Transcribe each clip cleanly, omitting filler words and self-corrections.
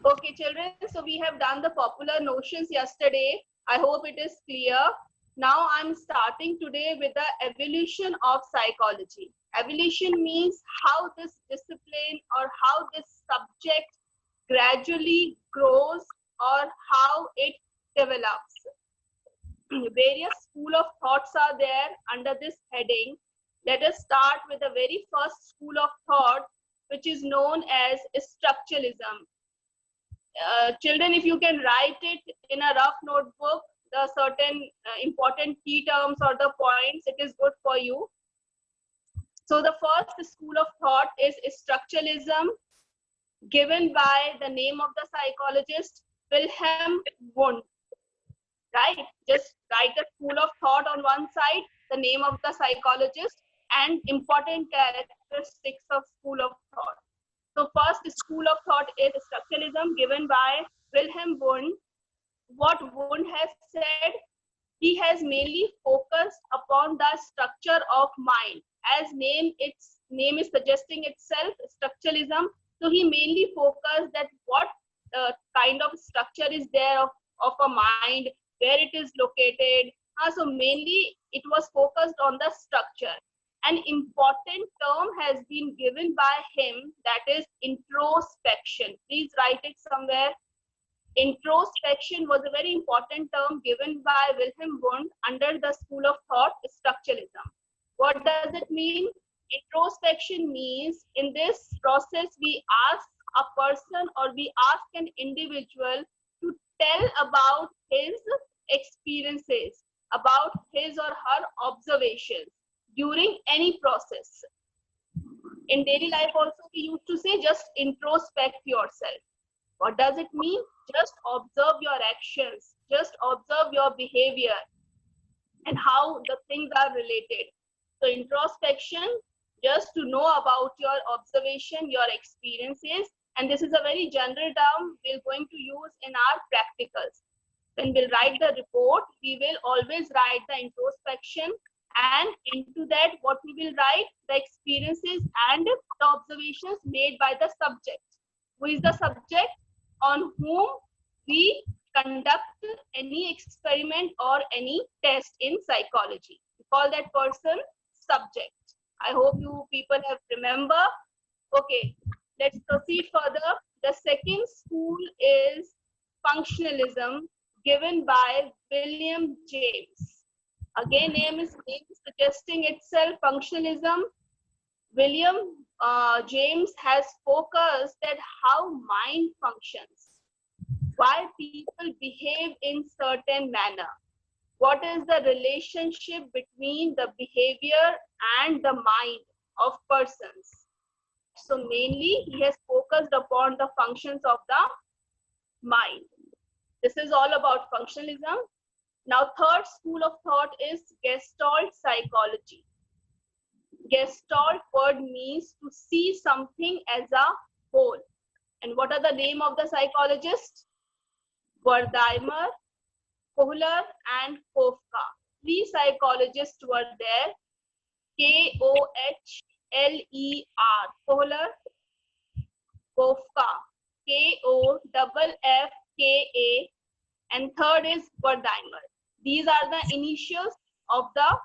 Okay, children, so we have done the popular notions yesterday. I hope it is clear. Now I'm starting today with the evolution of psychology. Evolution means how this discipline or how this subject gradually grows or how it develops. Various school of thoughts are there under this heading. Let us start with the very first school of thought, which is known as structuralism. Children, if you can write it in a rough notebook, the certain important key terms or the points, it is good for you. So the first school of thought is structuralism, given by the name of the psychologist Wilhelm Wundt. Right? Just write the school of thought on one side, the name of the psychologist, and important characteristics of school of thought. So first school of thought is structuralism, given by Wilhelm Wundt. What Wundt has said, he has mainly focused upon the structure of mind. As its name is suggesting itself, structuralism. So he mainly focused that what kind of structure is there of a mind, where it is located. So mainly it was focused on the structure. An important term has been given by him, that is introspection. Please write it somewhere. Introspection was a very important term given by Wilhelm Wundt under the school of thought structuralism. What does it mean? Introspection means in this process we ask a person or we ask an individual to tell about his experiences, about his or her observations during any process. In daily life also we used to say just introspect yourself. What does it mean? Just observe your actions, just observe your behavior and how the things are related. So introspection, just to know about your observation, your experiences, and this is a very general term we're going to use in our practicals. When we'll write the report, we will always write the introspection, and into that what we will write, the experiences and the observations made by the subject. Who is the subject? On whom we conduct any experiment or any test in psychology. We call that person subject. I hope you people have remember. Okay, let's proceed further. The second school is functionalism, given by William James. Again, name is suggesting itself, functionalism. William James has focused at how mind functions, why people behave in certain manner, what is the relationship between the behavior and the mind of persons. So mainly he has focused upon the functions of the mind. This is all about functionalism. Now third school of thought is Gestalt psychology. Gestalt word means to see something as a whole. And what are the name of the psychologists? Wertheimer, Kohler and Kofka. Three psychologists were there. Kohler, Kohler, Kofka, Koffka, and third is Wertheimer. These are the initials of the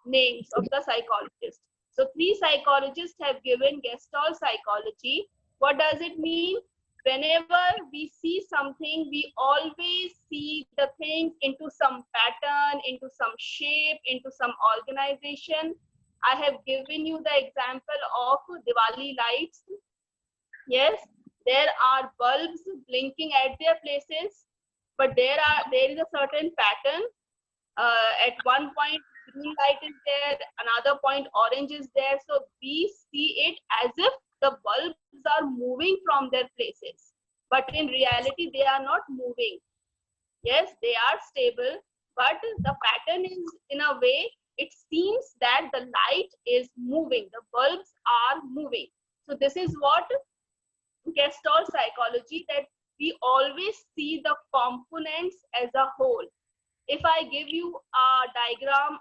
names of the psychologists. So three psychologists have given Gestalt psychology. What does it mean? Whenever we see something, we always see the things into some pattern, into some shape, into some organization. I have given you the example of Diwali lights. Yes, there are bulbs blinking at their places, but there is a certain pattern. At one point green light is there, another point orange is there, so we see it as if the bulbs are moving from their places, but in reality they are not moving. Yes, they are stable, but the pattern is, in a way, it seems that the light is moving, the bulbs are moving. So this is what Gestalt psychology, that we always see the components as a whole. If I give you a diagram,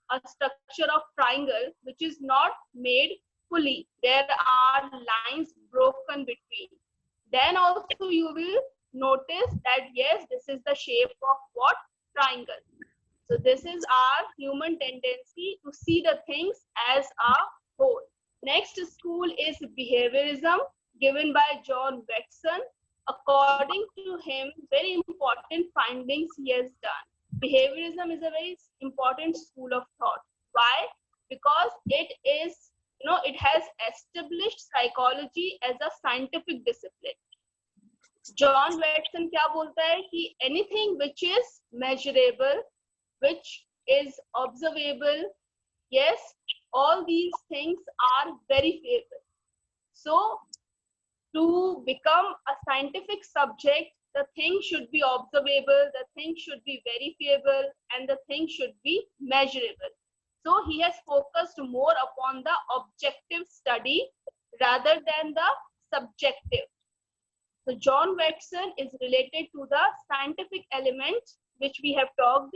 a structure of triangle which is not made fully, there are lines broken between, then also you will notice that yes, this is the shape of what? Triangle. So this is our human tendency to see the things as a whole. Next school is behaviorism, given by John Watson. According to him, very important findings he has done. Behaviorism is a very important school of thought. Why? Because it is, it has established psychology as a scientific discipline. John Watson क्या बोलता है कि anything which is measurable, which is observable, yes, all these things are verifiable. So to become a scientific subject, the thing should be observable, the thing should be verifiable, and the thing should be measurable. So he has focused more upon the objective study rather than the subjective. So John Watson is related to the scientific element which we have talked,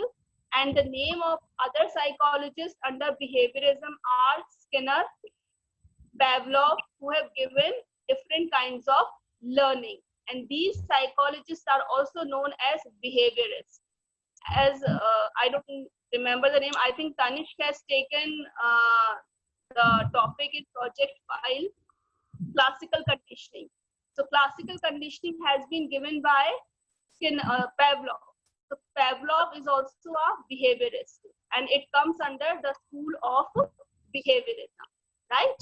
and the name of other psychologists under behaviorism are Skinner, Pavlov, who have given different kinds of learning. And these psychologists are also known as behaviorists. As I don't remember the name, I think Tanishq has taken the topic in project file, classical conditioning. So classical conditioning has been given by Pavlov. So Pavlov is also a behaviorist, and it comes under the school of behaviorism, right?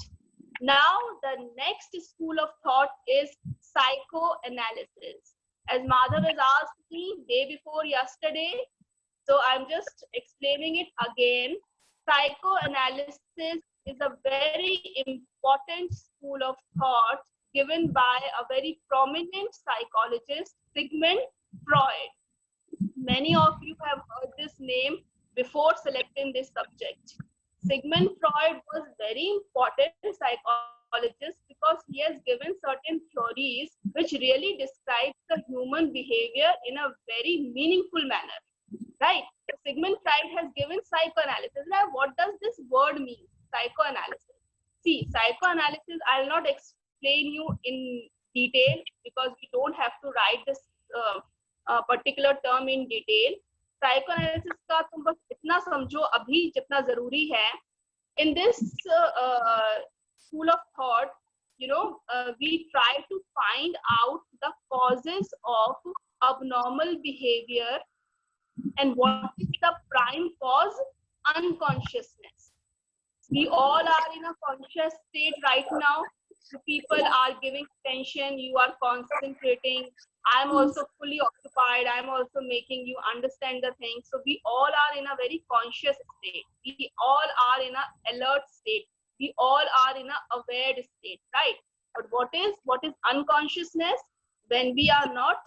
Now, the next school of thought is psychoanalysis. As Madhav has asked me day before yesterday, so I'm just explaining it again. Psychoanalysis is a very important school of thought given by a very prominent psychologist, Sigmund Freud. Many of you have heard this name before selecting this subject. Sigmund Freud was very important psychologist because he has given certain theories which really describe the human behavior in a very meaningful manner, right? So Sigmund Freud has given psychoanalysis. Now, what does this word mean, psychoanalysis? See, psychoanalysis, I will not explain you in detail because we don't have to write this particular term in detail. Psychoanalysis का तुम बस इतना समझो अभी जितना जरूरी है. In this school of thought, we try to find out the causes of abnormal behavior, and what is the prime cause? Unconsciousness. We all are in a conscious state right now. The people are giving attention, you are concentrating. I'm also fully occupied. I'm also making you understand the thing. So we all are in a very conscious state. We all are in an alert state. We all are in an aware state, right? But what is unconsciousness? When we are not,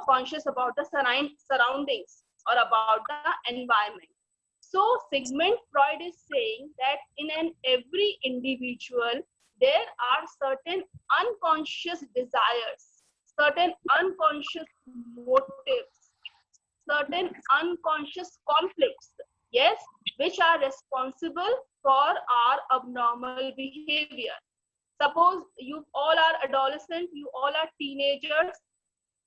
conscious about the surroundings or about the environment. So Sigmund Freud is saying that in every individual, there are certain unconscious desires, certain unconscious motives, certain unconscious conflicts, yes, which are responsible for our abnormal behavior. Suppose you all are adolescents, you all are teenagers,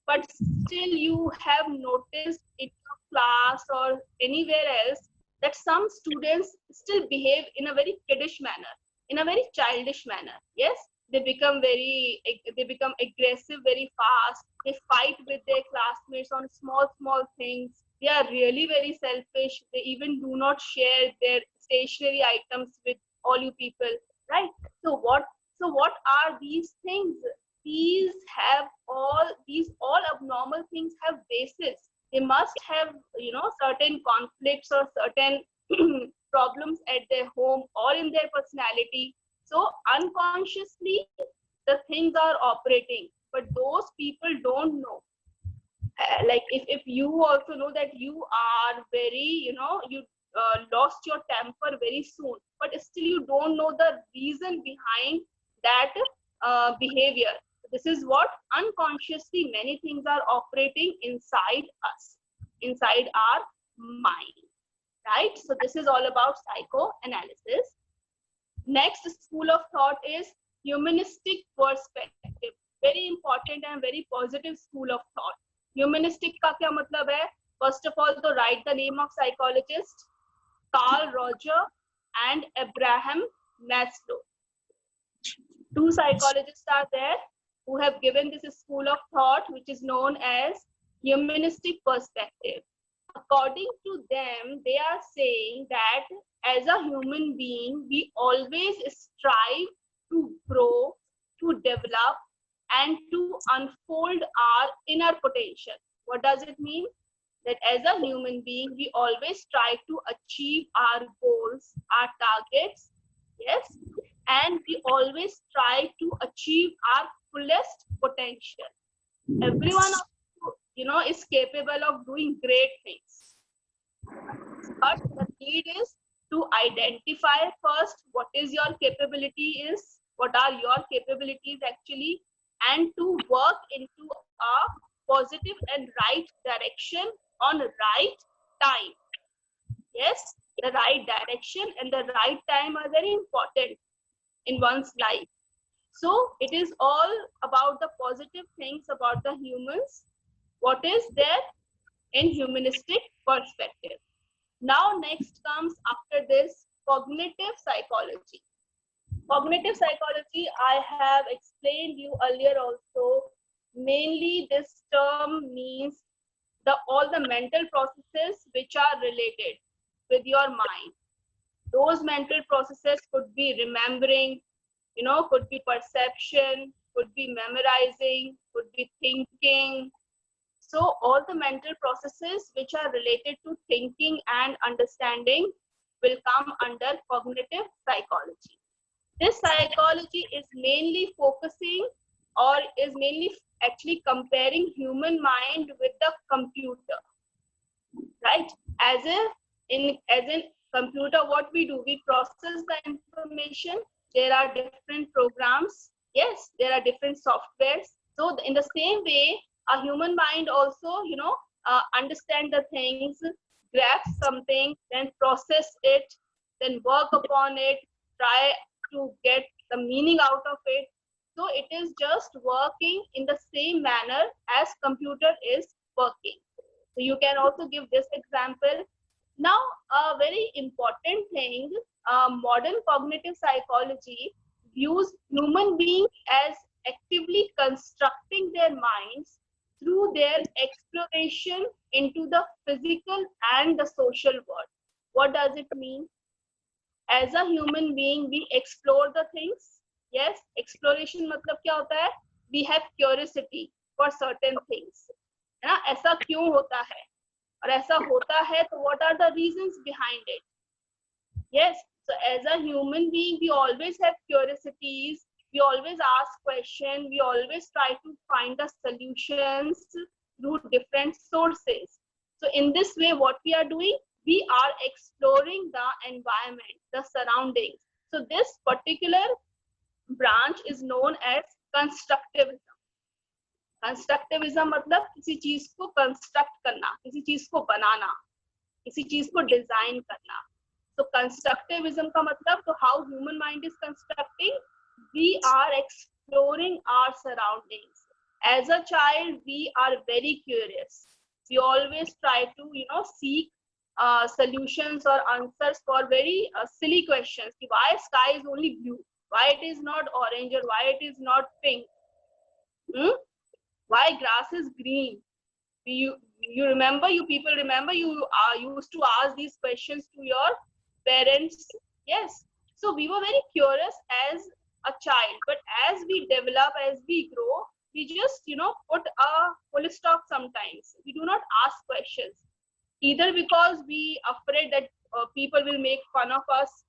but still you have noticed in your class or anywhere else that some students still behave in a very kiddish manner, in a very childish manner. Yes, they become aggressive very fast. They fight with their classmates on small things. They are really very selfish. They even do not share their stationery items with all you people, right? So what are these things? These all abnormal things have basis. They must have, certain conflicts or certain problems at their home or in their personality. So unconsciously, the things are operating, but those people don't know. Like if you also know that you are very, you lost your temper very soon, but still you don't know the reason behind that behavior. This is what unconsciously many things are operating inside us, inside our mind, right? So this is all about psychoanalysis. Next school of thought is humanistic perspective. very important and very positive school of thought. Humanistic का क्या मतलब है? First of all, to write the name of psychologist, Carl Roger and Abraham Maslow. Two psychologists are there who have given this school of thought, which is known as humanistic perspective. According to them, they are saying that as a human being, we always strive to grow, to develop, and to unfold our inner potential. What does it mean? That as a human being, we always try to achieve our goals, our targets, yes, and we always try to achieve our fullest potential. Everyone of you is capable of doing great things, but the need is to identify first what is your capability is, what are your capabilities actually, and to work into a positive and right direction on right time. Yes, the right direction and the right time are very important in one's life. So it is all about the positive things about the humans, what is there in humanistic perspective. Now next comes after this cognitive psychology. Cognitive psychology, I have explained you earlier also. Mainly this term means all the mental processes which are related with your mind. Those mental processes could be remembering, could be perception, could be memorizing, could be thinking. So all the mental processes which are related to thinking and understanding will come under cognitive psychology. This psychology is mainly focusing or is mainly actually comparing human mind with the computer, right? As in computer, what we do, we process the information. There are different programs, yes, there are different softwares. So in the same way, a human mind also understand the things, grasp something, then process it, then work upon it, try to get the meaning out of it. So it is just working in the same manner as computer is working. So you can also give this example. Now, a very important thing, modern cognitive psychology views human beings as actively constructing their minds through their exploration into the physical and the social world. What does it mean? As a human being, we explore the things. Yes, exploration मतलब क्या होता है? We have curiosity for certain things. है ना? ऐसा क्यों होता है? और ऐसा होता है तो what are the reasons behind it? Yes, so as a human being, we always have curiosities. We always ask questions. We always try to find the solutions through different sources. So in this way, what we are doing, we are exploring the environment, the surroundings. So this particular branch is known as constructivism. Constructivism मतलब किसी चीज को construct करना, किसी चीज को बनाना, किसी चीज को design करना. So constructivism का मतलब, so how human mind is constructing, we are exploring our surroundings. As a child, we are very curious. We always try to seek solutions or answers for very silly questions. Why sky is only blue? Why it is not orange, or why it is not pink? Why grass is green? You people remember you used to ask these questions to your parents. Yes, so we were very curious as a child, but as we develop, as we grow, we just put a full stop. Sometimes we do not ask questions, either because we afraid that people will make fun of us,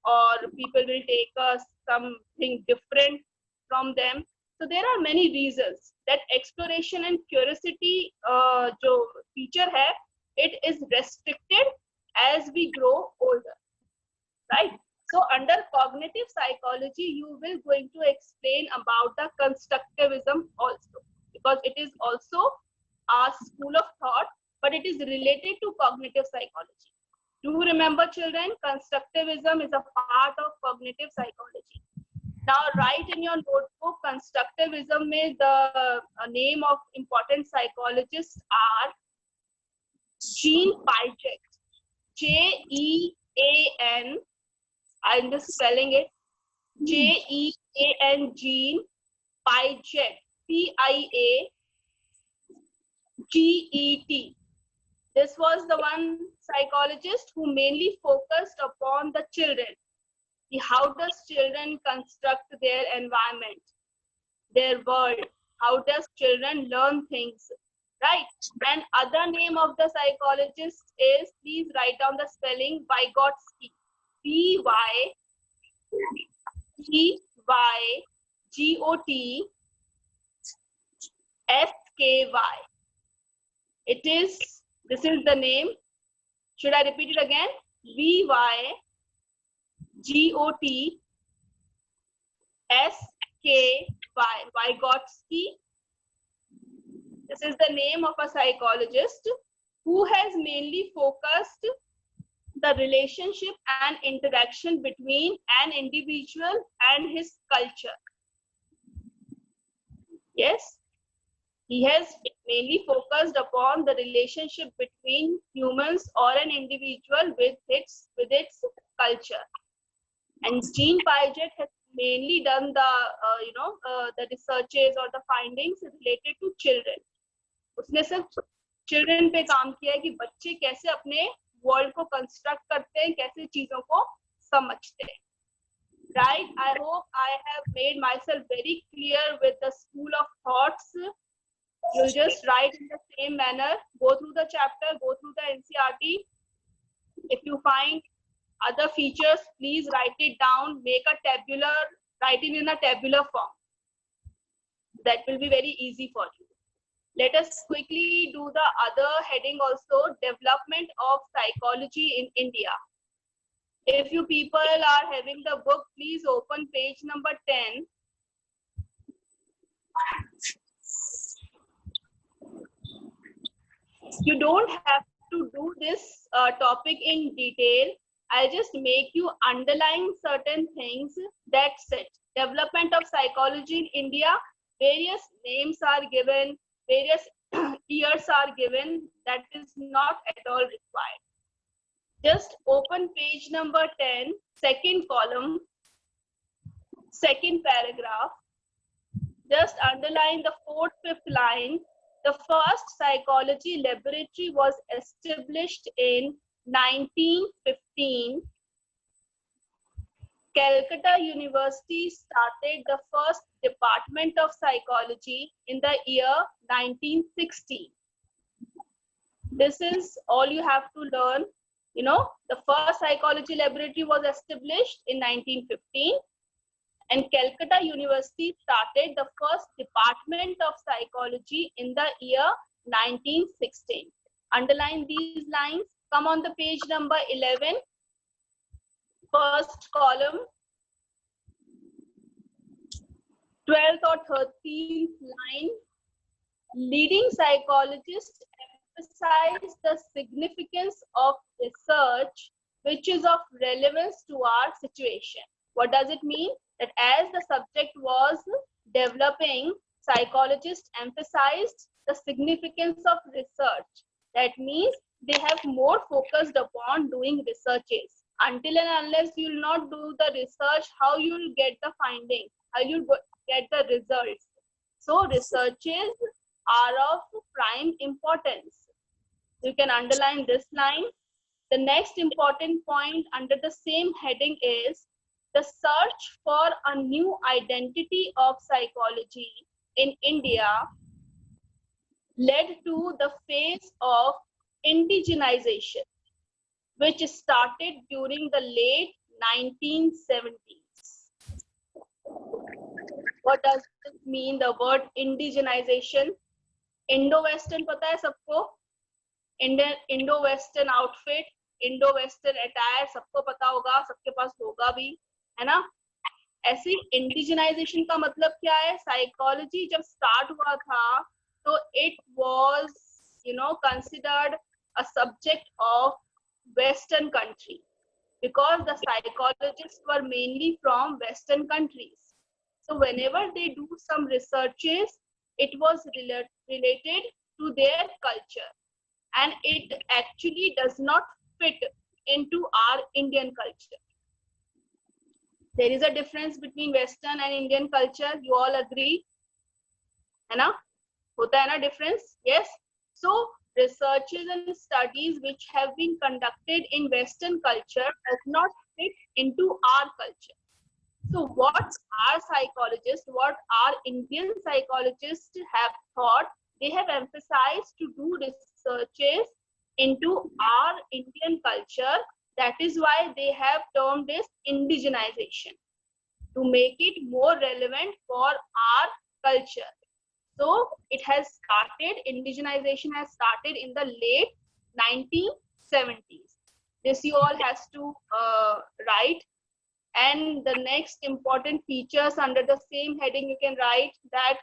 or people will take us something different from them. So there are many reasons that exploration and curiosity जो feature है, it is restricted as we grow older, right? So under cognitive psychology, you will going to explain about the constructivism also, because it is also a school of thought, but it is related to cognitive psychology. Do remember, children, constructivism is a part of cognitive psychology. Now write in your notebook, constructivism में the name of important psychologists are Jean Piaget, Jean, I'm just spelling it, Jean, Jean Piaget, Piaget. This was the one psychologist who mainly focused upon the children. How does children construct their environment, their world? How does children learn things, right? And other name of the psychologist is, please write down the spelling, Vygotsky, Vygotsky. This is the name. Should I repeat it again? Vygotsky, Vygotsky. This is the name of a psychologist who has mainly focused the relationship and interaction between an individual and his culture. Yes, he has mainly focused upon the relationship between humans or an individual with its culture. And Jean Piaget has mainly done the researches or the findings related to children. उसने सिर्फ children पे काम किया है कि बच्चे कैसे अपने वर्ल्ड को कंस्ट्रक्ट करते हैं, कैसे चीजों को समझते हैं. Right? I hope I have made myself very clear with the school of thoughts. You'll just write in the same manner, go through the chapter, go through the NCERT. If you find other features, please write it down, write it in a tabular form. That will be very easy for you. Let us quickly do the other heading also, development of psychology in India. If you people are having the book, please open page number 10. You don't have to do this topic in detail. I'll just make you underline certain things. That's it. Development of psychology in India. Various names are given, various years are given. That is not at all required. Just open page number 10, second column, second paragraph. Just underline the fourth, fifth line. The first psychology laboratory was established in 1915. Calcutta University started the first department of psychology in the year 1960. This is all you have to learn. You know, the first psychology laboratory was established in 1915, and Calcutta University started the first department of psychology in the year 1916. Underline these lines. Come on the page number 11, first column, 12th or 13th line. Leading psychologists emphasize the significance of research which is of relevance to our situation. What does it mean? That as the subject was developing, psychologists emphasized the significance of research. That means they have more focused upon doing researches. Until and unless you will not do the research, how you will get the findings, how you will get the results. So researches are of prime importance. You can underline this line. The next important point under the same heading is the search for a new identity of psychology in India led to the phase of indigenization, which started during the late 1970s. What does it mean, the word indigenization? Indo-Western पता है सबको? Indo-Western outfit, Indo-Western attire सबको पता होगा, सबके पास होगा भी, है ना? ऐसी indigenization का मतलब क्या है? Psychology जब start हुआ था, तो it was, considered a subject of Western country, because the psychologists were mainly from Western countries. So whenever they do some researches, it was related to their culture, and it actually does not fit into our Indian culture. There is a difference between Western and Indian culture. You all agree? है ना? होता है ना difference? Yes. So researches and studies which have been conducted in Western culture does not fit into our culture. So what our psychologists, what our Indian psychologists have thought, they have emphasized to do researches into our Indian culture. That is why they have termed this indigenization, to make it more relevant for our culture. So it has started, indigenization has started in the late 1970s. This you all has to write. And the next important features under the same heading, you can write that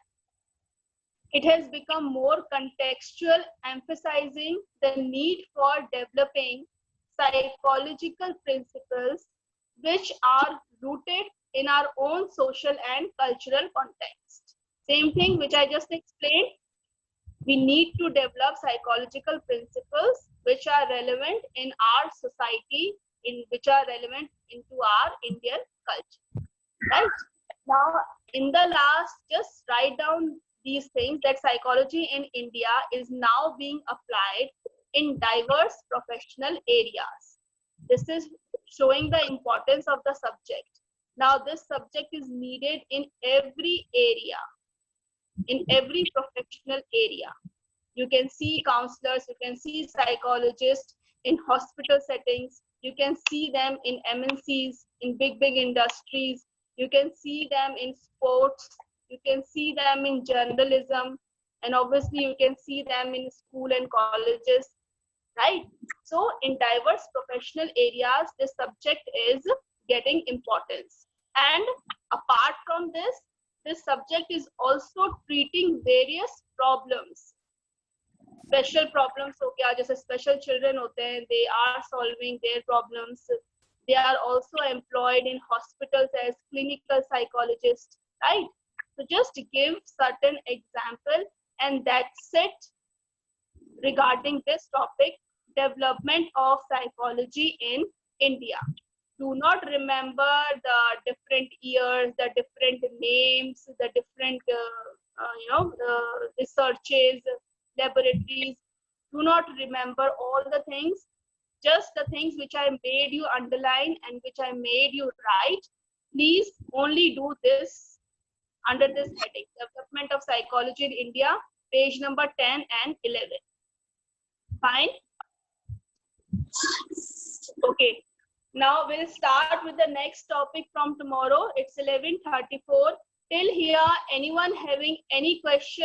it has become more contextual, emphasizing the need for developing psychological principles which are rooted in our own social and cultural context. Same thing which I just explained. We need to develop psychological principles which are relevant in our society, which are relevant into our Indian culture. Right? Now, in the last, just write down these things, that psychology in India is now being applied in diverse professional areas. This is showing the importance of the subject. Now, this subject is needed in every area, in every professional area. You can see counselors, you can see psychologists in hospital settings, you can see them in MNCs, in big industries, you can see them in sports, you can see them in journalism, and obviously you can see them in school and colleges, right? So in diverse professional areas, this subject is getting importance. And apart from this subject is also treating various problems. Special problems हो गया, जैसे special children होते हैं, they are solving their problems. They are also employed in hospitals as clinical psychologists, right? So just give certain example, and that's it regarding this topic, development of psychology in India. Do not remember the different years, the different names, the different researches, laboratories. Do not remember all the things, just the things which I made you underline and which I made you write. Please only do this under this heading, development of psychology in India, page number 10 and 11. Fine. Okay. Now we'll start with the next topic from tomorrow. It's 11:34. Till here, anyone having any question?